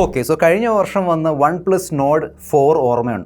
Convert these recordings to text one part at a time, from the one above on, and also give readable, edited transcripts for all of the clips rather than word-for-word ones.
Okay, so കഴിഞ്ഞ വർഷം വന്ന OnePlus Nord 4 ഓർമ്മ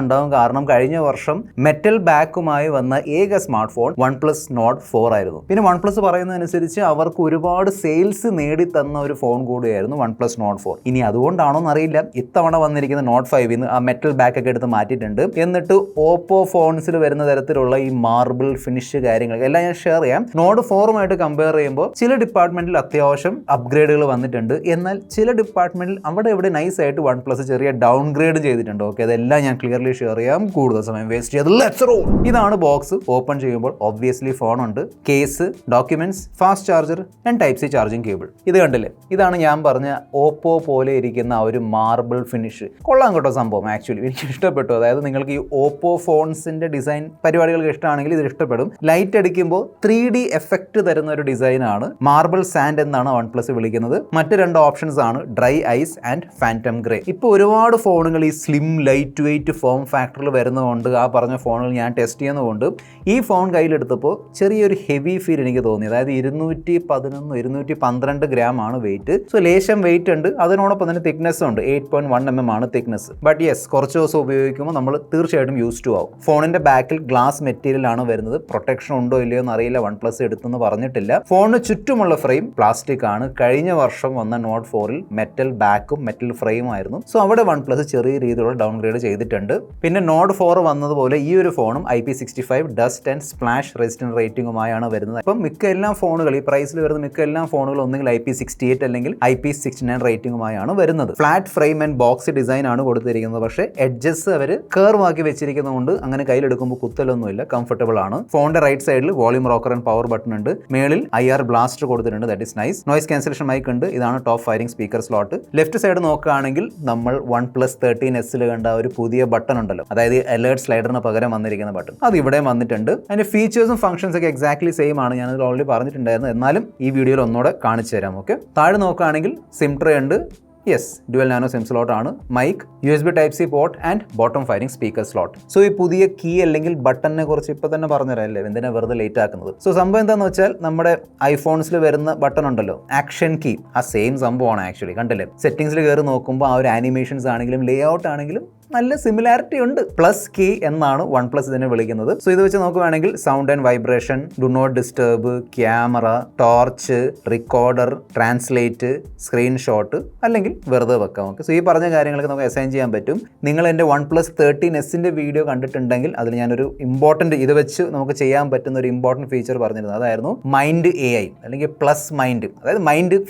ഉണ്ടാവും. കാരണം കഴിഞ്ഞ വർഷം മെറ്റൽ ബാക്കുമായി വന്ന ഏക സ്മാർട്ട് ഫോൺ OnePlus Nord 4 ആയിരുന്നു. പിന്നെ OnePlus പറയുന്നതനുസരിച്ച് അവർക്ക് ഒരുപാട് സെയിൽസ് നേടിത്തന്ന ഒരു ഫോൺ കൂടിയായിരുന്നു OnePlus Nord 4. ഇനി അതുകൊണ്ടാണോ എന്നറിയില്ല, ഇത്തവണ വന്നിരിക്കുന്ന Nord 5 ആ മെറ്റൽ ബാക്ക് ഒക്കെ എടുത്ത് മാറ്റിയിട്ടുണ്ട്. എന്നിട്ട് ഓപ്പോ ഫോൺസിൽ വരുന്ന തരത്തിലുള്ള ഈ മാർബിൾ ഫിനിഷ് കാര്യങ്ങൾ എല്ലാം ഞാൻ ഷെയർ ചെയ്യാം. Nord 4 കമ്പയർ ചെയ്യുമ്പോൾ ചില ഡിപ്പാർട്ട്മെന്റിൽ അത്യാവശ്യം അപ്ഗ്രേഡുകൾ വന്നിട്ടുണ്ട്. എന്നാൽ ചില ഡിപ്പാർട്ട്മെന്റിൽ അവിടെ ഇവിടെ നൈസ് ആയിട്ട് OnePlus ചെറിയ ഡൗൺഗ്രേഡ് ചെയ്തിട്ടുണ്ട്. ഓക്കെ, അതെല്ലാം ഞാൻ ക്ലിയർലി ഷെയർ ചെയ്യാം, കൂടുതൽ സമയം വേസ്റ്റ് ചെയ്ത് ലെറ്റ്സ് റോൾ. ഇതാണ് ബോക്സ്. ഓപ്പൺ ചെയ്യുമ്പോൾ ഒബ്വിയസ്ലി ഫോൺ ഉണ്ട്, case, documents, fast charger and type C charging cable. ഇത് കണ്ടില്ലേ, ഇതാണ് ഞാൻ പറഞ്ഞ ഓപ്പോ പോലെ ഇരിക്കുന്ന ഒരു മാർബിൾ ഫിനിഷ്. കൊള്ളാം കേട്ടോ സംഭവം. ആക്ച്വലി എനിക്ക് ഇഷ്ടപ്പെട്ടു. അതായത് നിങ്ങൾക്ക് ഈ ഓപ്പോ ഫോൺസിന്റെ ഡിസൈൻ പരിപാടികൾക്ക് ഇഷ്ടമാണെങ്കിൽ ഇത് ഇഷ്ടപ്പെടും. ലൈറ്റ് അടിക്കുമ്പോൾ 3D എഫക്റ്റ് തരുന്ന ഒരു ഡിസൈനാണ്. മാർബിൾ സാൻഡ് എന്നാണ് OnePlus വിളിക്കുന്നത്. മറ്റ് രണ്ട് ഓപ്ഷൻസ് ആണ് dry ice and phantom grey. ഇപ്പോൾ ഒരുപാട് ഫോണുകൾ ഈ സ്ലിം ലൈറ്റ് വെയിറ്റ് ഫോം ഫാക്ടറിൽ വരുന്നതുകൊണ്ട്, ആ പറഞ്ഞ ഫോണുകൾ ഞാൻ ടെസ്റ്റ് ചെയ്യുന്നതുകൊണ്ട് ഈ ഫോൺ കയ്യിലെടുത്തപ്പോൾ ചെറിയൊരു ഹെവി ഫീൽ എനിക്ക് തോന്നി. അതായത് 212 ഗ്രാം ആണ് വെയിറ്റ്. സോ ലേശം വെയിറ്റ് ഉണ്ട്. അതിനോടൊപ്പം തന്നെ തിക്നെസ് ഉണ്ട്. 8.1 mm ആണ് തിക്നെസ്. ബട്ട് യെസ്, കുറച്ച് ദിവസം ഉപയോഗിക്കുമ്പോൾ നമ്മൾ തീർച്ചയായിട്ടും യൂസ് ടു ആവും. ഫോണിന്റെ ബാക്കിൽ ഗ്ലാസ് മെറ്റീരിയൽ ആണ് വരുന്നത്. പ്രൊട്ടക്ഷൻ ഉണ്ടോ ഇല്ലയോ എന്ന് അറിയില്ല, OnePlus എടുത്തെന്ന് പറഞ്ഞിട്ടില്ല. ഫോണിന് ചുറ്റുമുള്ള ഫ്രെയിം പ്ലാസ്റ്റിക് ആണ്. കഴിഞ്ഞ വർഷം വന്ന Nord 4 മെറ്റൽ ബാക്കും മെറ്റൽ ഫ്രെയിം ആയിരുന്നു. സോ അവിടെ OnePlus ചെറിയ രീതിയിലുള്ള ഡൗൺഗ്രേഡ് ചെയ്തിട്ടുണ്ട്. പിന്നെ Nord 4 വന്നതുപോലെ ഈ ഒരു ഫോണും IP65 dust and splash resistant റേറ്റിംഗുമായാണ് വരുന്നത്. അപ്പം മിക്ക എല്ലാ ഫോണുകൾ, ഈ പ്രൈസിൽ വരുന്ന മിക്ക എല്ലാ ഫോണുകളും ഒന്നെങ്കിൽ IP68 അല്ലെങ്കിൽ IP69 റേറ്റിംഗുമായാണ് വരുന്നത്. Flat frame and box design ആണ് കൊടുത്തിരിക്കുന്നത്. പക്ഷേ എഡ്ജസ് അവർ കർവ് ആക്കി വെച്ചിരിക്കുന്നതുകൊണ്ട് അങ്ങനെ കയ്യിലെടുക്കുമ്പോൾ കുത്തലൊന്നുമില്ല, കംഫർട്ടബിൾ ആണ്. ഫോണിന്റെ റൈറ്റ് സൈഡിൽ volume rocker and power button ഉണ്ട്. മേളിൽ IR ബ്ലാസ്റ്റർ കൊടുത്തിട്ടുണ്ട്, that is nice. Noise cancellation mic ഉണ്ട്. ഇതാണ് top firing speaker slot. Left side നോക്കുകയാണെങ്കിൽ നമ്മൾ OnePlus 13s കണ്ട ഒരു പുതിയ ബട്ടൺ ഉണ്ടല്ലോ, അതായത് അലേർട്ട് സ്ലൈഡറിന് പകരം വന്നിരിക്കുന്ന ബട്ടൺ, അത് ഇവിടെ വന്നിട്ടുണ്ട്. അതിന്റെ ഫീച്ചേഴ്സും ഫംഗ്ഷൻസ് ഒക്കെ എക്സാക്ട്ലി സെയിം ആണ്. ഞാനത് ഓൾറെഡി പറഞ്ഞിട്ടുണ്ടായിരുന്നു, എന്നാലും ഈ വീഡിയോയിൽ ഒന്നുകൂടെ കാണിച്ചു തരാം. ഓക്കെ, താഴെ നോക്കുകയാണെങ്കിൽ സിം ട്രേ ഉണ്ട്. Yes, dual nano SIM slot ആണ്. Mic, USB Type-C port and bottom firing speaker slot. So ഈ പുതിയ കീ അല്ലെങ്കിൽ ബട്ടണിനെ കുറിച്ച് ഇപ്പോൾ തന്നെ പറഞ്ഞുതരാമല്ലേ, എന്തിനാ വെറുതെ ലേറ്റ് ആക്കുന്നത്. സോ സംഭവം എന്താണെന്ന് വെച്ചാൽ, നമ്മുടെ ഐഫോൺസിൽ വരുന്ന ബട്ടൺ ഉണ്ടല്ലോ, ആക്ഷൻ കീ, ആ സെയിം സംഭവമാണ് ആക്ച്വലി. കണ്ടില്ലേ, സെറ്റിംഗ്സിൽ കയറി നോക്കുമ്പോൾ ആ ഒരു ആനിമേഷൻസ് ആണെങ്കിലും ലേ ഔട്ട് ആണെങ്കിലും നല്ല സിമിലാരിറ്റി ഉണ്ട്. പ്ലസ് കീ എന്നാണ് OnePlus ഇതിനെ വിളിക്കുന്നത്. സോ ഇത് വെച്ച് നോക്കുകയാണെങ്കിൽ sound and vibration, do not disturb, camera, torch, recorder, translate, screenshot, അല്ലെങ്കിൽ വെറുതെ വെക്കാം. ഓക്കെ, സോ ഈ പറഞ്ഞ കാര്യങ്ങളൊക്കെ നമുക്ക് അസൈൻ ചെയ്യാൻ പറ്റും. നിങ്ങൾ എൻ്റെ OnePlus 13s വീഡിയോ കണ്ടിട്ടുണ്ടെങ്കിൽ അതിൽ ഞാനൊരു ഇമ്പോർട്ടൻറ്റ്, ഇത് വെച്ച് നമുക്ക് ചെയ്യാൻ പറ്റുന്ന ഒരു ഇമ്പോർട്ടൻറ്റ് ഫീച്ചർ പറഞ്ഞിരുന്നത് അതായിരുന്നു മൈൻഡ് AI അല്ലെങ്കിൽ പ്ലസ് മൈൻഡ്. അതായത് മൈൻഡ്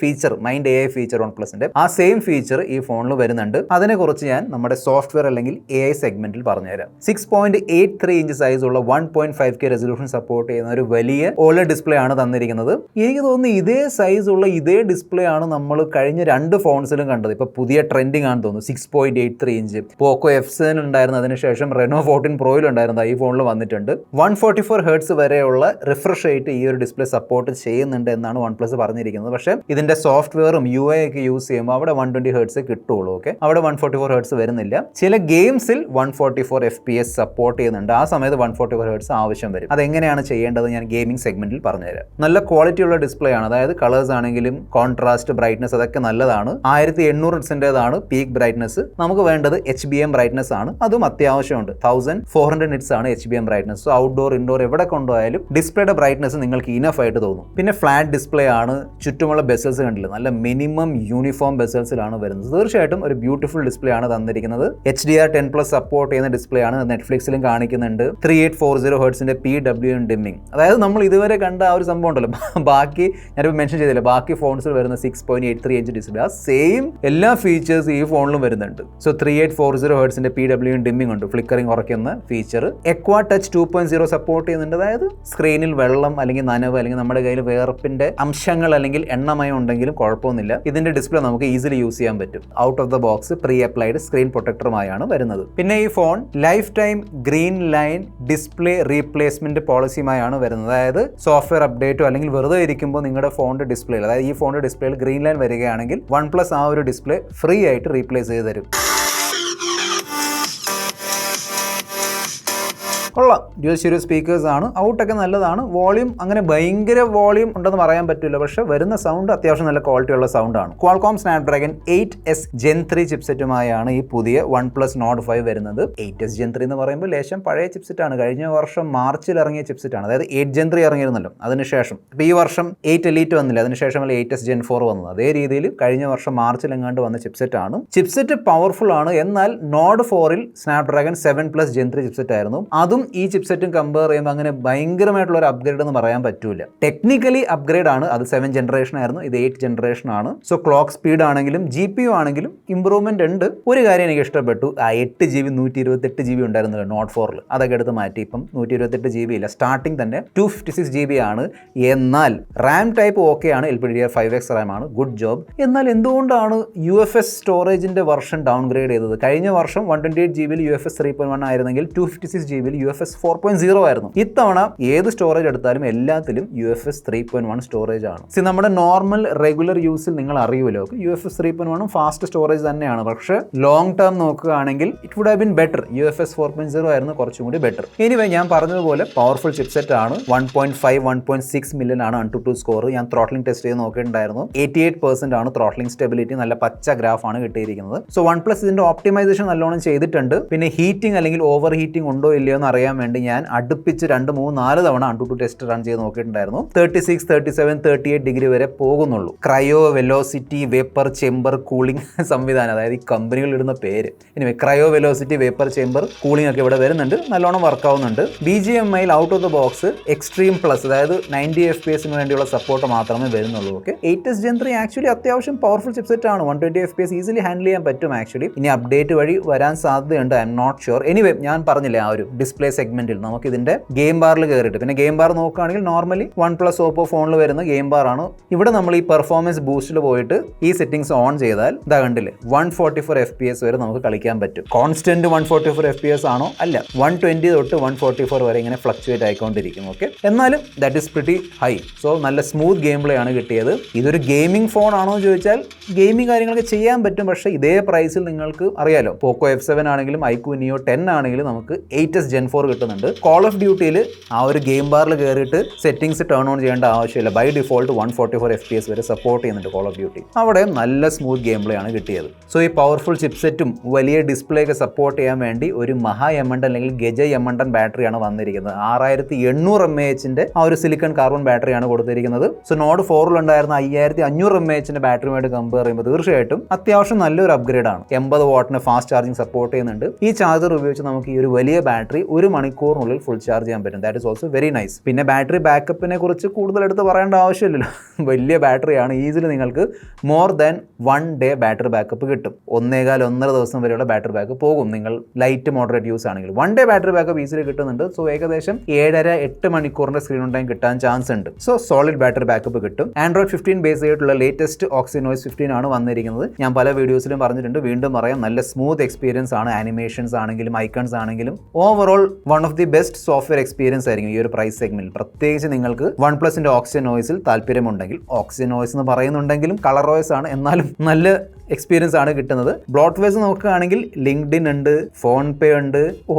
മൈൻഡ് AI ഫീച്ചർ OnePlusന്റെ ആ സെയിം ഫീച്ചർ ഈ ഫോണിൽ വരുന്നുണ്ട്. അതിനെക്കുറിച്ച് ഞാൻ നമ്മുടെ സോഫ്റ്റ്വെയർ അല്ലെങ്കിൽ AI സെഗ്മെന്റിൽ പറഞ്ഞുതരാം. 6.83 ഇഞ്ച് സൈസ് ഉള്ള 1.5K റെസൊല്യൂഷൻ സപ്പോർട്ട് ചെയ്യുന്ന ഒരു വലിയ OLED ഡിസ്പ്ലേ ആണ് തന്നിരിക്കുന്നത്. എനിക്ക് തോന്നുന്നു ഇതേ സൈസ് ഉള്ള ഇതേ ഡിസ്പ്ലേ ആണ് നമ്മൾ കഴിഞ്ഞ രണ്ട് ഫോൺസിലും കണ്ടത്. ഇപ്പൊ പുതിയ ട്രെൻഡിങ് ആണെന്ന് തോന്നുന്നു. 6.83 ഇഞ്ച് പോക്കോ F7 ഉണ്ടായിരുന്നു, അതിനുശേഷം Reno 14 Proയിൽ ഉണ്ടായിരുന്നു, ഈ ഫോണിൽ വന്നിട്ടുണ്ട്. 144 Hz വരെയുള്ള റിഫ്രഷ് റേറ്റ് ഈ ഒരു ഡിസ്പ്ലേ സപ്പോർട്ട് ചെയ്യുന്നുണ്ട് എന്നാണ് OnePlus പറഞ്ഞിരിക്കുന്നത്. പക്ഷേ ഇതിന്റെ സോഫ്റ്റ്വെയറും UI ഒക്കെ യൂസ് ചെയ്യുമ്പോൾ അവിടെ 120 Hz കിട്ടുള്ളൂ. ഓക്കെ, അവിടെ 144 Hz വരുന്നില്ല. ചില ഗെയിംസിൽ 144 FPS സപ്പോർട്ട് ചെയ്യുന്നുണ്ട്. ആ സമയത്ത് 144 Hz ആവശ്യം വരും. അതെങ്ങനെയാണ് ചെയ്യേണ്ടത് ഞാൻ ഗെയിമിംഗ് സെഗ്മെന്റിൽ പറഞ്ഞുതരാം. നല്ല ക്വാളിറ്റി ഉള്ള ഡിസ്പ്ലേ ആണ്. അതായത് കളേഴ്സ് ആണെങ്കിലും കോൺട്രാസ്റ്റ്, ബ്രൈറ്റ്നസ് അതൊക്കെ നല്ലതാണ്. 1800 Nitsൻ്റെതാണ് പീക്ക് ബ്രൈറ്റ്നസ്. നമുക്ക് വേണ്ടത് HBM ബ്രൈറ്റ്നസ് ആണ്, അതും അത്യാവശ്യമുണ്ട്. 1400 nits ആണ് HBM brightness. So outdoor indoor എവിടെ കൊണ്ടുപോയാലും ഡിസ്പ്ലേയുടെ ബ്രൈറ്റ്നസ് നിങ്ങൾക്ക് ഇനഫ് ആയിട്ട് തോന്നും. പിന്നെ ഫ്ലാറ്റ് ഡിസ്പ്ലേ ആണ്. ചുറ്റുമുള്ള ബെസൽസ് കണ്ടില്ല, നല്ല മിനിമം യൂണിഫോം ബെസൽസിലാണ് വരുന്നത്. തീർച്ചയായിട്ടും ഒരു ബ്യൂട്ടിഫുൾ ഡിസ്പ്ലേ ആണ് തന്നിരിക്കുന്നത്. HDR10+ സപ്പോർട്ട് ചെയ്യുന്ന ഡിസ്പ്ലേ ആണ്. നെറ്റ്ഫ്ലിക്സിലും കാണിക്കുന്നുണ്ട്. 3840 Hz PWM ഡിമ്മിങ്. അതായത് നമ്മൾ ഇതുവരെ കണ്ട ആ ഒരു സംഭവം ഉണ്ടല്ലോ, ബാക്കി ഞാനിപ്പോൾ മെൻഷൻ ചെയ്തില്ല, ബാക്കി ഫോൺസിൽ വരുന്ന 6.83 ഇഞ്ച് ഡിസ്പ്ലേ ആ സെയിം എല്ലാ ഫീച്ചേഴ്സ് ഈ ഫോണിലും വരുന്നുണ്ട്. സോ 3840 Hz PWM ഡിമ്മിങ് ഉണ്ട്, ഫ്ലിക്കറിംഗ് കുറയ്ക്കുന്ന ഫീച്ചർ. Aqua Touch 2.0 സപ്പോർട്ട് ചെയ്യുന്നുണ്ട്. അതായത് സ്ക്രീനിൽ വെള്ളം അല്ലെങ്കിൽ നനവ് അല്ലെങ്കിൽ നമ്മുടെ കയ്യിൽ വേർപ്പിന്റെ അംശങ്ങൾ അല്ലെങ്കിൽ എണ്ണമയം ഉണ്ടെങ്കിലും കുഴപ്പമൊന്നുമില്ല, ഇതിന്റെ ഡിസ്പ്ലേ നമുക്ക് ഈസിലി യൂസ് ചെയ്യാൻ പറ്റും. Out of the box pre applied screen പ്രൊട്ടക്ടറുമായാണ് വരുന്നത്. പിന്നെ ഈ phone life time green line display replacement പോളിസിയുമായാണ് വരുന്നത്. അതായത് സോഫ്റ്റ്വെയർ അപ്ഡേറ്റോ അല്ലെങ്കിൽ വെറുതെ ഇരിക്കുമ്പോൾ നിങ്ങളുടെ ഫോണിന്റെ ഡിസ്പ്ലേയിൽ, അതായത് ഈ ഫോണിന്റെ ഡിസ്പ്ലേയിൽ ഗ്രീൻ ലൈൻ വരികയാണെങ്കിൽ OnePlus ആ ഒരു ഡിസ്പ്ലേ ഫ്രീ ആയിട്ട് റീപ്ലേസ് ചെയ്ത് തരും. കൊള്ളാം. ഡ്യുവൽ സ്റ്റീരിയോ സ്പീക്കേഴ്സ് ആണ്, ഔട്ടൊക്കെ നല്ലതാണ്. വോളിയം അങ്ങനെ ഭയങ്കര വോളിയം ഉണ്ടെന്ന് പറയാൻ പറ്റില്ല, പക്ഷെ വരുന്ന സൗണ്ട് അത്യാവശ്യം നല്ല ക്വാളിറ്റി ഉള്ള സൗണ്ടാണ്. ക്വാൾകോം സ്നാപ്ഡ്രാഗൺ 8S Gen 3 ചിപ്സെറ്റുമായാണ് ഈ പുതിയ OnePlus Nord 5 വരുന്നത്. 8S Gen 3 എന്ന് പറയുമ്പോൾ ലേശം പഴയ ചിപ്സെറ്റാണ്. കഴിഞ്ഞ വർഷം മാർച്ചിൽ ഇറങ്ങിയ ചിപ്സെറ്റാണ്, അതായത് 8 Gen 3 ഇറങ്ങിയിരുന്നല്ലോ, അതിനുശേഷം ഇപ്പോൾ ഈ വർഷം 8 Elite വന്നില്ല, അതിനുശേഷമല്ല 8S Gen 4 വന്നത്. അതേ രീതിയിൽ കഴിഞ്ഞ വർഷം മാർച്ചിൽ എങ്ങാണ്ട് വന്ന ചിപ്സെറ്റാണ്. ചിപ്സെറ്റ് പവർഫുൾ ആണ്, എന്നാൽ നോഡ് 4ൽ സ്നാപ്ഡ്രാഗൺ 7+ Gen 3 ചിപ്സെറ്റ് ആയിരുന്നു. അതും ഈ ചിപ്സെറ്റും കമ്പയർ ചെയ്യുമ്പോൾ അങ്ങനെ ഭയങ്കരമായിട്ടുള്ള ഒരു അപ്ഗ്രേഡ് എന്ന് പറയാൻ പറ്റൂല. ടെക്നിക്കലി അപ്ഗ്രേഡ് ആണ്, അത് 7 ജനറേഷൻ ആയിരുന്നു, ഇത് 8 ജനറേഷൻ ആണ്. സോ ക്ലോക്ക് സ്പീഡ് ആണെങ്കിലും GPU ആണെങ്കിലും ഇമ്പ്രൂവ്മെന്റ് ഉണ്ട്. ഒരു കാര്യം എനിക്ക് ഇഷ്ടപ്പെട്ടു, ആ 8GB 128GB ഉണ്ടായിരുന്നല്ലോ നോട്ട് 4ൽ, അതൊക്കെ എടുത്ത് മാറ്റി ഇപ്പം 128GB ഇല്ല, സ്റ്റാർട്ടിംഗ് തന്നെ 256GB ആണ്. എന്നാൽ റാം ടൈപ്പ് ഓക്കെ ആണ്, LPDDR5X റാം ആണ്, ഗുഡ് ജോബ്. എന്നാൽ എന്തുകൊണ്ടാണ് UFS സ്റ്റോറേജിന്റെ വെർഷൻ ഡൗൺഗ്രേഡ് ചെയ്തത്? കഴിഞ്ഞ വർഷം 128GBയിൽ UFS 3.1 ആയിരുന്നെങ്കിൽ 256GBയിൽ UFS 4.0 ആയിരുന്നു. ഇത്തവണ ഏത് സ്റ്റോറേജ് എടുത്താലും എല്ലാത്തിലും UFS 3.1 സ്റ്റോറേജ് ആണ്. നമ്മുടെ നോർമൽ റെഗുലർ യൂസിൽ നിങ്ങൾ അറിയുമല്ലോ, UFS 3.1 ഫാസ്റ്റ് സ്റ്റോറേജ് തന്നെയാണ്. പക്ഷേ ലോങ് ടേം നോക്കുകയാണെങ്കിൽ it would have been better. UFS 4.0 ആയിരുന്നു കുറച്ചും കൂടി ബെറ്റർ. എനിവേ, ഞാൻ പറഞ്ഞതുപോലെ പവർഫുൾ ചിപ്സെറ്റ് ആണ്. 1.5-1.6 മില്യൺ ആണ് AnTuTu സ്കോർ. ഞാൻ ത്രോട്ട്ലിംഗ് ടെസ്റ്റ് ചെയ്ത് നോക്കിയിട്ടുണ്ടായിരുന്നു. 88% ആണ് ത്രോട്ട്ലിംഗ് സ്റ്റെബിലിറ്റി. നല്ല പച്ച ഗ്രാഫ് ആണ് കിട്ടിയിരിക്കുന്നത്. സോ OnePlus ഇതിന്റെ ഓപ്റ്റിമൈസേഷൻ നല്ലോണം ചെയ്തിട്ടുണ്ട്. പിന്നെ ഹീറ്റിംഗ് അല്ലെങ്കിൽ ഓവർ ഹീറ്റിംഗ് ഉണ്ടോ ഇല്ലയോ എന്ന് അറിയാൻ വേണ്ടി ഞാൻ അടുപ്പിച്ച് 2, 3, 4 തവണ AnTuTu ടെസ്റ്റ് റൺ ചെയ്ത് നോക്കിയിട്ടുണ്ടായിരുന്നു. 36, 37, 38 ഡിഗ്രി വരെ പോകുന്നുള്ളൂ. Cryo velocity vapour chamber cooling സംവിധാനം, അതായത് ഈ കമ്പനികൾ ഇടുന്ന പേര്. ഇനി cryo velocity vapour chamber cooling ഒക്കെ ഇവിടെ വരുന്നുണ്ട്, നല്ലോണം വർക്ക് ആവുന്നുണ്ട്. BGMIയിൽ out of the box extreme plus, അതായത് 90 FPS വേണ്ടിയുള്ള സപ്പോർട്ട് മാത്രമേ വരുന്നുള്ളൂ. ഓക്കെ, 8S Gen 3 ആക്ച്വലി അത്യാവശ്യം പവർഫുൾ ചിപ്സെറ്റ് ആണ്. 120 FPS ഈസിലി ഹാൻഡിൽ ചെയ്യാൻ പറ്റും ആക്ച്വലി. ഇനി അപ്ഡേറ്റ് വഴി വരാൻ സാധ്യതയുണ്ട്, I'm not sure. Anyway, ഞാൻ പറഞ്ഞില്ലേ ആ ഒരു ഡിസ്പ്ലേ സെഗ്മെന്റിൽ നമുക്ക് ഇതിന്റെ ഗെയിം ബാറിൽ കയറിയിട്ട്, പിന്നെ ഗെയിം ബാർ നോക്കുകയാണെങ്കിൽ നോർമലി OnePlus Oppo ഫോണിൽ വരുന്ന ഗെയിം ബാർ ആണ്. ഇവിടെ നമ്മൾ ഈ പെർഫോമൻസ് ബൂസ്റ്റിൽ പോയിട്ട് ഈ സെറ്റിംഗ്സ് ഓൺ ചെയ്താൽ ഇതാ കണ്ടില്ലേ, 144 FPS വരെ നമുക്ക് കളിക്കാൻ പറ്റും. കോൺസ്റ്റന്റ് 144 FPS ആണോ? അല്ല, 120 തൊട്ട് 144 വരെ ഇങ്ങനെ ഫ്ലക്ച്വേറ്റ് ആയിക്കൊണ്ടിരിക്കും. ഓക്കെ, എന്നാലും that is pretty high. So നല്ല സ്മൂത്ത് ഗെയിം പ്ലേ ആണ് കിട്ടിയത്. ഇതൊരു ഗെയിമിംഗ് ഫോൺ ആണോ എന്ന് ചോദിച്ചാൽ ഗെയിമിംഗ് കാര്യങ്ങളൊക്കെ ചെയ്യാൻ പറ്റും, പക്ഷേ ഇതേ പ്രൈസിൽ നിങ്ങൾക്ക് അറിയാലോ, പോക്കോ F7 ആണെങ്കിലും iQOO Neo 10 ആണെങ്കിലും നമുക്ക് 8S Gen 4 കിട്ടുന്നുണ്ട്. കോൾ ഓഫ് ഡ്യൂട്ടിയിൽ ആ ഒരു ഗെയിം ബാറിൽ കയറിയിട്ട് സെറ്റിംഗ്സ് ടേൺ ഓൺ ചെയ്യേണ്ട ആവശ്യമില്ല. ബൈ ഡിഫോൾട്ട് 144 FPS വരെ സപ്പോർട്ട് ചെയ്യുന്നുണ്ട് കോൾ ഓഫ് ഡ്യൂട്ടി. അവിടെ നല്ല സ്മൂത്ത് ഗെയിം പ്ലേ ആണ് കിട്ടിയത്. സോ ഈ പവർഫുൾ ചിപ്സെറ്റും വലിയ ഡിസ്പ്ലേ ഒക്കെ സപ്പോർട്ട് ചെയ്യാൻ വേണ്ടി ഒരു മഹാ എമണ്ടൻ അല്ലെങ്കിൽ ഗജ എമണ്ടൻ ബാറ്ററിയാണ് വന്നിരിക്കുന്നത്. 6800 mAh ആ ഒരു സിലിക്കൺ കാർബൺ ബാറ്ററിയാണ് കൊടുത്തിരിക്കുന്നത്. സോ നോഡ് 4ൽ ഉണ്ടായിരുന്ന 5500 mAh ബാറ്ററിയുമായിട്ട് കമ്പയർ ചെയ്യുമ്പോൾ തീർച്ചയായിട്ടും അത്യാവശ്യം നല്ലൊരു അപ്ഗ്രേഡ് ആണ്. 80 വാട്ടിന് ഫാസ്റ്റ് ചാർജിങ് സപ്പോർട്ട് ചെയ്യുന്നുണ്ട്. ഈ ചാർജർ ഉപയോഗിച്ച് നമുക്ക് ഈ ഒരു വലിയ ബാറ്ററി 1 മണിക്കൂറിനുള്ളിൽ ഫുൾ ചാർജ് ചെയ്യാൻ പറ്റും. That is also very nice. പിന്നെ ബാറ്ററി ബാക്കപ്പിനെ കുറിച്ച് കൂടുതൽ എടുത്ത് പറയേണ്ട ആവശ്യമില്ലല്ലോ, വലിയ ബാറ്ററിയാണ്. ഈസിലി നിങ്ങൾക്ക് more than 1 day battery backup കിട്ടും. 1.25-1.5 ദിവസം വരെയുള്ള ബാറ്ററി ബാക്കപ്പ് പോകും നിങ്ങൾ ലൈറ്റ് മോഡറേറ്റ് യൂസ് ആണെങ്കിൽ. 1 ഡേ ബാറ്ററി ബാക്കപ്പ് ഈസിലി കിട്ടുന്നുണ്ട്. സോ ഏകദേശം 7.5-8 മണിക്കൂറിന്റെ സ്ക്രീൻ ടൈം കിട്ടാൻ ചാൻസ് ഉണ്ട്. സോ സോളിഡ് ബാറ്ററി ബാക്കപ്പ് കിട്ടും. Android 15 ബേസ് ചെയ്തിട്ടുള്ള ലേറ്റസ്റ്റ് Oxynoise 15 ആണ് വന്നിരിക്കുന്നത്. ഞാൻ പല വീഡിയോസിലും പറഞ്ഞിട്ടുണ്ട്, വീണ്ടും പറയാം, നല്ല സ്മൂത്ത് എക്സ്പീരിയൻസ് ആണ്. ആനിമേഷൻസ് ആണെങ്കിലും ഐക്കൺസ് ആണെങ്കിലും overall one of the best software experience ആയിരിക്കും ഈ ഒരു പ്രൈസ് സെഗ്മെന്റിൽ. പ്രത്യേകിച്ച് നിങ്ങൾക്ക് OnePlusന്റെ Oxynoiseൽ താല്പര്യമുണ്ടെങ്കിൽ, Oxynoise എന്ന് പറയുന്നുണ്ടെങ്കിലും ColorOS ആണ്, എന്നാലും നല്ല എക്സ്പീരിയൻസ് ആണ് കിട്ടുന്നത്. ബ്രോഡ്വേസ് നോക്കുകയാണെങ്കിൽ ലിങ്ക്ഡിൻ ഉണ്ട്, ഫോൺ പേ ഉണ്ട്,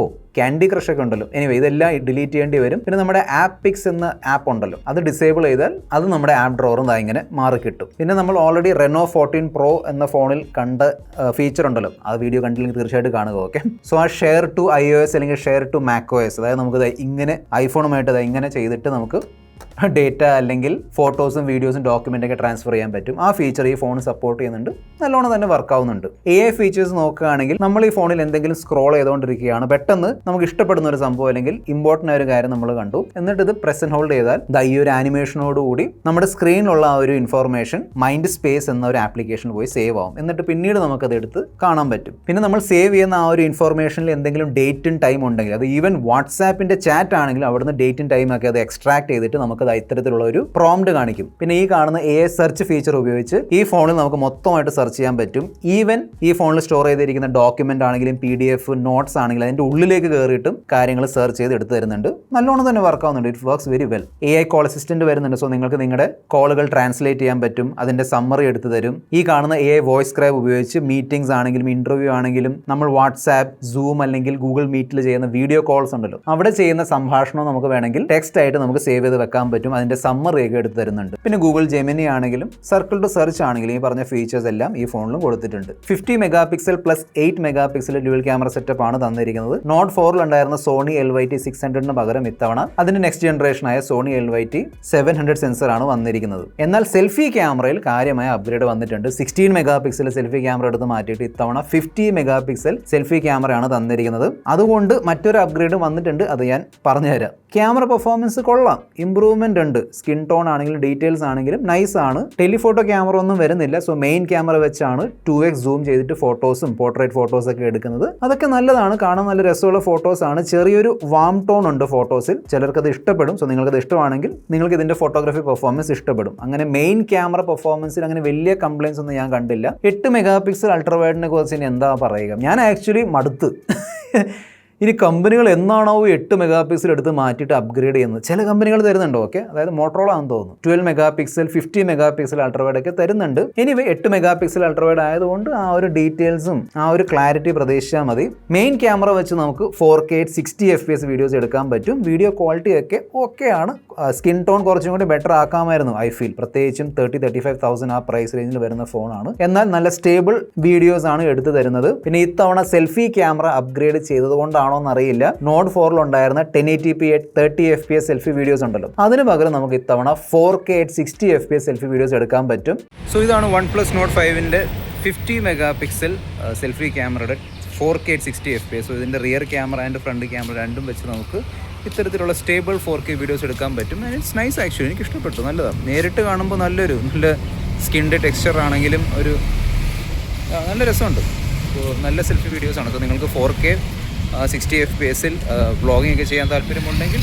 ക്യാൻഡി ക്രഷ് ഒക്കെ ഉണ്ടല്ലോ. എനിവേ, ഇതെല്ലാം ഡിലീറ്റ് ചെയ്യേണ്ടി വരും. പിന്നെ നമ്മുടെ ആപ്പ് പിക്സ് എന്ന ആപ്പ് ഉണ്ടല്ലോ, അത് ഡിസേബിൾ ചെയ്താൽ അത് നമ്മുടെ ആപ്പ് ഡ്രോറും ഇങ്ങനെ മാറി കിട്ടും. പിന്നെ നമ്മൾ ഓൾറെഡി Reno 14 Pro എന്ന ഫോണിൽ കണ്ട ഫീച്ചർ ഉണ്ടല്ലോ, ആ വീഡിയോ കണ്ടില്ലെങ്കിൽ തീർച്ചയായിട്ടും കാണുക. ഓക്കെ, സോ ആ ഷെയർ ടു iOS അല്ലെങ്കിൽ ഷെയർ ടു macOS, അതായത് നമുക്ക് ഇങ്ങനെ ഐഫോണുമായിട്ട് ഇങ്ങനെ ചെയ്തിട്ട് നമുക്ക് ഡേറ്റ അല്ലെങ്കിൽ ഫോട്ടോസും വീഡിയോസും ഡോക്യുമെൻ്റൊക്കെ ട്രാൻസ്ഫർ ചെയ്യാൻ പറ്റും. ആ ഫീച്ചർ ഈ ഫോൺ സപ്പോർട്ട് ചെയ്യുന്നുണ്ട്, നല്ലോണം തന്നെ വർക്ക് ആവുന്നുണ്ട്. AI ഫീച്ചേഴ്സ് നോക്കുകയാണെങ്കിൽ നമ്മൾ ഈ ഫോണിൽ എന്തെങ്കിലും സ്ക്രോൾ ചെയ്തുകൊണ്ടിരിക്കുകയാണ്, പെട്ടെന്ന് നമുക്ക് ഇഷ്ടപ്പെടുന്ന ഒരു സംഭവം അല്ലെങ്കിൽ ഇമ്പോർട്ടൻ്റ് ആയ ഒരു കാര്യം നമ്മൾ കണ്ടു, എന്നിട്ട് ഇത് പ്രസ് ആൻഡ് ഹോൾഡ് ചെയ്താൽ ഈ ഒരു ആനിമേഷനോടുകൂടി നമ്മുടെ സ്ക്രീനിലുള്ള ആ ഒരു ഇൻഫോർമേഷൻ മൈൻഡ് സ്പേസ് എന്ന ഒരു ആപ്ലിക്കേഷനിൽ പോയി സേവ് ആവും. എന്നിട്ട് പിന്നീട് നമുക്കത് എടുത്ത് കാണാൻ പറ്റും. പിന്നെ നമ്മൾ സേവ് ചെയ്യുന്ന ആ ഒരു ഇൻഫോർമേഷനിൽ എന്തെങ്കിലും ഡേറ്റും ടൈം ഉണ്ടെങ്കിൽ, അത് ഈവൻ വാട്സാപ്പിൻ്റെ ചാറ്റ് ആണെങ്കിലും അവിടുന്ന് ഡേറ്റും ടൈം ഒക്കെ അത് എക്സ്ട്രാക്ട് ചെയ്തിട്ട് നമുക്ക് ഇത്തരത്തിലുള്ള ഒരു പ്രോംപ്റ്റ് കാണിക്കും. പിന്നെ ഈ കാണുന്ന AI സെർച്ച് ഫീച്ചർ ഉപയോഗിച്ച് ഈ ഫോണിൽ നമുക്ക് മൊത്തമായിട്ട് സെർച്ച് ചെയ്യാൻ പറ്റും. ഈവൻ ഈ ഫോണിൽ സ്റ്റോർ ചെയ്തിരിക്കുന്ന ഡോക്യുമെന്റ് ആണെങ്കിലും PDF നോട്ട്സ് ആണെങ്കിലും അതിന്റെ ഉള്ളിലേക്ക് കയറിയിട്ടും കാര്യങ്ങൾ സെർച്ച് ചെയ്ത് എടുത്തു തരുന്നുണ്ട്. നല്ലോണം തന്നെ വർക്ക് ആവുന്നുണ്ട്. It works very well. AI call assistant വരുന്നുണ്ട്. സോ നിങ്ങൾക്ക് നിങ്ങളുടെ കോളുകൾ ട്രാൻസ്ലേറ്റ് ചെയ്യാൻ പറ്റും. അതിന്റെ സമ്മറി എടുത്തു തരും. ഈ കാണുന്ന AI വോയിസ് സ്ക്രൈബ് ഉപയോഗിച്ച് മീറ്റിംഗ്സ് ആണെങ്കിലും ഇന്റർവ്യൂ ആണെങ്കിലും നമ്മൾ വാട്സാപ്പ്, സൂം അല്ലെങ്കിൽ ഗൂഗിൾ മീറ്റിൽ ചെയ്യുന്ന വീഡിയോ കോൾസ് ഉണ്ടല്ലോ, അവിടെ ചെയ്യുന്ന സംഭാഷണം നമുക്ക് വേണമെങ്കിൽ ടെക്സ്റ്റ് ആയിട്ട് നമുക്ക് സേവ് ചെയ്ത് വെക്കാൻ പറ്റും. അതിന്റെ സമ്മറിയൊക്കെ എടുത്ത് തരുന്നുണ്ട്. പിന്നെ ഗൂഗിൾ ജെമിനി ആണെങ്കിലും സർക്കിൾ ടു സെർച്ച് ആണെങ്കിലും ഈ പറഞ്ഞ ഫീച്ചേഴ്സ് എല്ലാം ഈ ഫോണിലും കൊടുത്തിട്ടുണ്ട്. 50 mega pixel plus 8 mega pixel dual camera setup ആണ് തന്നിരിക്കുന്നത്. നോട്ട് 4 ഉണ്ടായിരുന്ന സോണി LYT 600 പകരം ഇത്തവണ അതിന്റെ നെക്സ്റ്റ് ജനറേഷൻ ആയ സോണി LYT 700 സെൻസർ ആണ് വന്നിരിക്കുന്നത്. എന്നാൽ സെൽഫി ക്യാമറയിൽ കാര്യമായ അപ്ഗ്രേഡ് വന്നിട്ടുണ്ട്. 16 മെഗാ പിക്സൽ സെൽഫി ക്യാമറ എടുത്ത് മാറ്റിയിട്ട് ഇത്തവണ 50 മെഗാ പിക്സൽ സെൽഫി ക്യാമറയാണ് തന്നിരിക്കുന്നത്. അതുകൊണ്ട് മറ്റൊരു അപ്ഗ്രേഡ് വന്നിട്ടുണ്ട്. അത് ഞാൻ പറഞ്ഞുതരാം. ക്യാമറ പെർഫോമൻസ് കൊള്ളാം, ഇംപ്രൂവ്മെന്റ് ഉണ്ട്. സ്കിൻ ടോൺ ആണെങ്കിലും ഡീറ്റെയിൽസ് ആണെങ്കിലും നൈസ് ആണ്. ടെലിഫോട്ടോ ക്യാമറ ഒന്നും വരുന്നില്ല. സോ മെയിൻ ക്യാമറ വെച്ചാണ് 2x സൂം ചെയ്തിട്ട് ഫോട്ടോസും പോർട്രേറ്റ് ഫോട്ടോസ് ഒക്കെ എടുക്കുന്നത്. അതൊക്കെ നല്ലതാണ്, കാണാൻ നല്ല രസമുള്ള ഫോട്ടോസ് ആണ്. ചെറിയൊരു വാം ടോൺ ഉണ്ട് ഫോട്ടോസിൽ. ചിലർക്ക് അത് ഇഷ്ടപ്പെടും. സോ നിങ്ങൾക്കത് ഇഷ്ടമാണെങ്കിൽ നിങ്ങൾക്ക് ഇതിന്റെ ഫോട്ടോഗ്രാഫി പെർഫോമൻസ് ഇഷ്ടപ്പെടും. അങ്ങനെ മെയിൻ ക്യാമറ പെർഫോമൻസിൽ അങ്ങനെ വലിയ കംപ്ലൈൻസ് ഒന്നും ഞാൻ കണ്ടില്ല. 8 മെഗാ പിക്സൽ അൾട്രാവൈഡിനെ കുറിച്ച് ഇനി എന്താ പറയുക, ഞാൻ ആക്ച്വലി മടുത്ത്. ഇനി കമ്പനികൾ എന്നാണോ 8 മെഗാ പിക്സൽ എടുത്ത് മാറ്റിയിട്ട് അപ്ഗ്രേഡ് ചെയ്യുന്നത്? ചില കമ്പനികൾ തരുന്നുണ്ട്. ഓക്കെ, അതായത് മോട്ടറോള ആണെന്ന് തോന്നുന്നു 12 mega pixel 50 mega pixel ultrawide ഒക്കെ തരുന്നുണ്ട്. എനിവേ 8 മെഗാ പിക്സൽ അൾട്രാവൈഡ് ആയതുകൊണ്ട് ആ ഒരു ഡീറ്റെയിൽസും ആ ഒരു ക്ലാരിറ്റി പ്രതീക്ഷിച്ചാൽ മതി. മെയിൻ ക്യാമറ വെച്ച് നമുക്ക് 4K 60 FPS വീഡിയോസ് എടുക്കാൻ പറ്റും. വീഡിയോ ക്വാളിറ്റി ഒക്കെ ഓക്കെ ആണ്. സ്കിൻ ടോൺ കുറച്ചും കൂടി ബെറ്റർ ആക്കാമായിരുന്നു ഐ ഫീൽ. പ്രത്യേകിച്ചും 35,000 ആ പ്രൈസ് റേഞ്ചിൽ വരുന്ന ഫോണാണ്. എന്നാൽ നല്ല സ്റ്റേബിൾ വീഡിയോസ് ആണ് എടുത്തു തരുന്നത്. പിന്നെ ഇത്തവണ സെൽഫി ക്യാമറ അപ്ഗ്രേഡ് ചെയ്തതുകൊണ്ടാണോ എന്നറിയില്ല, നോട്ട് 4 ഉണ്ടായിരുന്ന 1080p 30 FPS സെൽഫി വീഡിയോസ് ഉണ്ടല്ലോ, അതിന് പകരം നമുക്ക് ഇത്തവണ 4K 60 FPS സെൽഫി വീഡിയോസ് എടുക്കാൻ പറ്റും. സോ ഇതാണ് OnePlus Nord 5ന്റെ 50 മെഗാ പിക്സൽ സെൽഫി ക്യാമറയുടെ 4K 60 FPS. സോ ഇതിൻ്റെ rear camera and front camera രണ്ടും വെച്ച് നമുക്ക് ഇത്തരത്തിലുള്ള സ്റ്റേബിൾ 4K വീഡിയോസ് എടുക്കാൻ പറ്റും. It's nice actually. എനിക്ക് ഇഷ്ടപ്പെട്ടു. നല്ലതാണ്. നേരിട്ട് കാണുമ്പോൾ നല്ല സ്കിൻ്റെ ടെക്സ്ചർ ആണെങ്കിലും ഒരു നല്ല രസമുണ്ട്. അപ്പോൾ നല്ല സെൽഫി വീഡിയോസാണ്. സോ നിങ്ങൾക്ക് 4K 60 FPSൽ വ്ളോഗിംഗ് ഒക്കെ ചെയ്യാൻ താല്പര്യമുണ്ടെങ്കിൽ,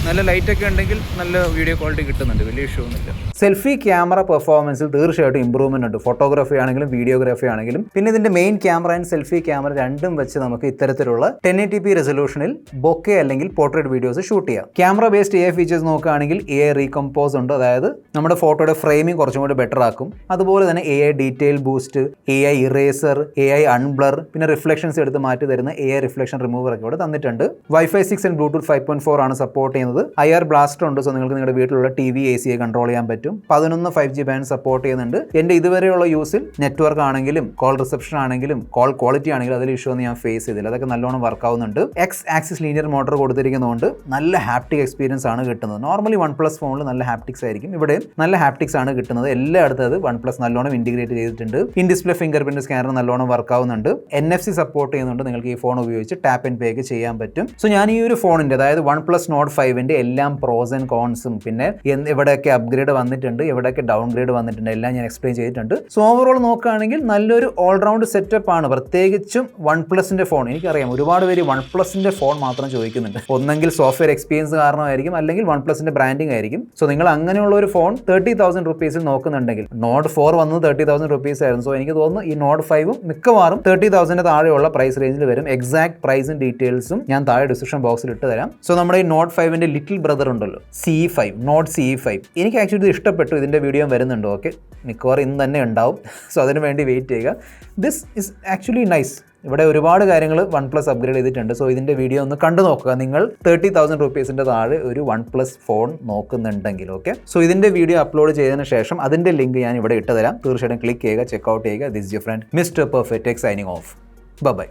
നല്ല ലൈറ്റൊക്കെ ഉണ്ടെങ്കിൽ നല്ല വീഡിയോ ക്വാളിറ്റി കിട്ടുന്നുണ്ട്. വലിയ ഇഷ്യൂ ഒന്നുമില്ല. സെൽഫി ക്യാമറ പെർഫോമൻസിൽ തീർച്ചയായിട്ടും ഇമ്പ്രൂവ്മെന്റ് ഉണ്ട്. ഫോട്ടോഗ്രാഫി ആണെങ്കിലും വീഡിയോഗ്രാഫി ആണെങ്കിലും. പിന്നെ ഇതിന്റെ main camera and selfie camera രണ്ടും വെച്ച് നമുക്ക് ഇത്തരത്തിലുള്ള 1080p റെസൊല്യൂഷനിൽ ബൊക്കെ അല്ലെങ്കിൽ പോർട്രേറ്റ് വീഡിയോസ് ഷൂട്ട് ചെയ്യാം. ക്യാമറ ബേസ്ഡ് AI ഫീച്ചേഴ്സ് നോക്കുകയാണെങ്കിൽ AI റീകമ്പോസ് ഉണ്ട്. അതായത് നമ്മുടെ ഫോട്ടോയുടെ ഫ്രെയിമിംഗ് കുറച്ചും കൂടി ബെറ്റർ ആക്കും. അതുപോലെ തന്നെ AI detail boost, AI eraser, AI അൺബ്ലർ, പിന്നെ റിഫ്ലക്ഷൻസ് എടുത്ത് മാറ്റി തരുന്ന AI റിഫ്ലക്ഷൻ റിമൂവർ ഒക്കെ ഇവിടെ തന്നിട്ടുണ്ട്. Wi-Fi 6 ആൻഡ് Bluetooth 5.4 ആണ് സപ്പോർട്ട് ചെയ്യുന്നത്. IR ബ്ലാസ്റ്റർ ഉണ്ട്. സോ നിങ്ങൾക്ക് നിങ്ങളുടെ വീട്ടിലുള്ള TV AC കൺട്രോൾ ചെയ്യാൻ പറ്റും. 11 5G ബാൻഡ് സപ്പോർട്ട് ചെയ്യുന്നുണ്ട്. എൻ്റെ ഇതുവരെയുള്ള യൂസിൽ നെറ്റ്വർക്ക് ആണെങ്കിലും കോൾ റിസപ്ഷൻ ആണെങ്കിലും കോൾ ക്വാളിറ്റി ആണെങ്കിലും അതിൽ ഇഷ്യൂ ഒന്നും ഞാൻ ഫേസ് ചെയ്തില്ല. അതൊക്കെ നല്ലോണം വർക്ക് ആവുന്നുണ്ട്. X ആക്സിസ് ലീനിയർ മോട്ടർ കൊടുത്തിരിക്കുന്നതുകൊണ്ട് നല്ല ഹാപ്റ്റിക് എക്സ്പീരിയൻസ് ആണ് കിട്ടുന്നത്. നോർമലി OnePlus ഫോണിൽ നല്ല ഹാപ്റ്റിക്സ് ആയിരിക്കും. ഇവിടെയും നല്ല ഹാപ്റ്റിക്സ് ആണ് കിട്ടുന്നത്. എല്ലായിടത്തും അത് OnePlus നല്ലോണം ഇൻറ്റിഗ്രേറ്റ് ചെയ്തിട്ടുണ്ട്. In display finger print scanner നല്ലോണം വർക്ക് ആവുന്നുണ്ട്. NFC സപ്പോർട്ട് ചെയ്യുന്നുണ്ട്. നിങ്ങൾക്ക് ഈ ഫോൺ ഉപയോഗിച്ച് ടാപ്പ് ആൻഡ് പേ ഒക്കെ ചെയ്യാൻ പറ്റും. സോ ഞാൻ ഈ ഒരു ഫോണിൻ്റെ, അതായത് OnePlus Nord 5ന്റെ എല്ലാം പ്രോസ് ആൻഡ് കോൺസും, പിന്നെ എവിടെയൊക്കെ അപ്ഗ്രേഡ് വന്നിട്ടുണ്ട്, എവിടെയൊക്കെ ഡൗൺഗ്രേഡ് വന്നിട്ടുണ്ട്, എല്ലാം ഞാൻ എക്സ്പ്ലെയിൻ ചെയ്തിട്ടുണ്ട്. സോ ഓവറോൾ നോക്കുകയാണെങ്കിൽ നല്ലൊരു ഓൾറൗണ്ട് സെറ്റപ്പ് ആണ്. പ്രത്യേകിച്ചും OnePlusന്റെ ഫോൺ. എനിക്കറിയാം ഒരുപാട് പേര് OnePlusന്റെ ഫോൺ മാത്രം ചോദിക്കുന്നുണ്ട്. ഒന്നെങ്കിൽ സോഫ്റ്റ്വെയർ എക്സ്പീരിയൻസ് കാരണമായിരിക്കും, അല്ലെങ്കിൽ OnePlusന്റെ ബ്രാൻഡിങ് ആയിരിക്കും. സോ നിങ്ങൾ അങ്ങനെയുള്ള ഒരു ഫോൺ 30,000 rupees നോക്കുന്നുണ്ടെങ്കിൽ, Nord 4 വന്നത് 30,000 rupees ആയിരുന്നു. സോ എനിക്ക് തോന്നുന്നു ഈ Nord 5ഉം മിക്കവാറും 30,000 താഴെയുള്ള പ്രൈസ് റേഞ്ചിൽ വരും. എക്സാക്ട് പ്രൈസും ഡീറ്റെയിൽസും ഞാൻ താഴെ ഡിസ്ക്രിപ്ഷൻ ബോക്സിൽ ഇട്ട് തരാം. സോ നമ്മുടെ ഈ Nord 5ന്റെ ലിറ്റിൽ ബ്രദർ ഉണ്ടല്ലോ, CE5, Nord CE5, എനിക്ക് ആക്ച്വലി ഇത് ഇഷ്ടപ്പെട്ടു. ഇതിൻ്റെ വീഡിയോ വരുന്നുണ്ട്. ഓക്കെ, മിക്കവാറും ഇന്ന് തന്നെ ഉണ്ടാവും. സോ അതിന് വേണ്ടി വെയിറ്റ് ചെയ്യുക. This is actually nice. ഇവിടെ ഒരുപാട് കാര്യങ്ങൾ OnePlus അപ്ഗ്രേഡ് ചെയ്തിട്ടുണ്ട്. സോ ഇതിൻ്റെ വീഡിയോ ഒന്ന് കണ്ടു നോക്കുക. നിങ്ങൾ 30,000 rupeesന്റെ താഴെ ഒരു OnePlus ഫോൺ നോക്കുന്നുണ്ടെങ്കിൽ. ഓക്കെ, സോ ഇതിൻ്റെ വീഡിയോ അപ്ലോഡ് ചെയ്തതിന് ശേഷം അതിൻ്റെ ലിങ്ക് ഞാൻ ഇവിടെ ഇട്ട് തരാം. തീർച്ചയായിട്ടും ക്ലിക്ക് ചെയ്യുക, ചെക്കൗട്ട് ചെയ്യുക. This your friend mister perfect tech signing off. By.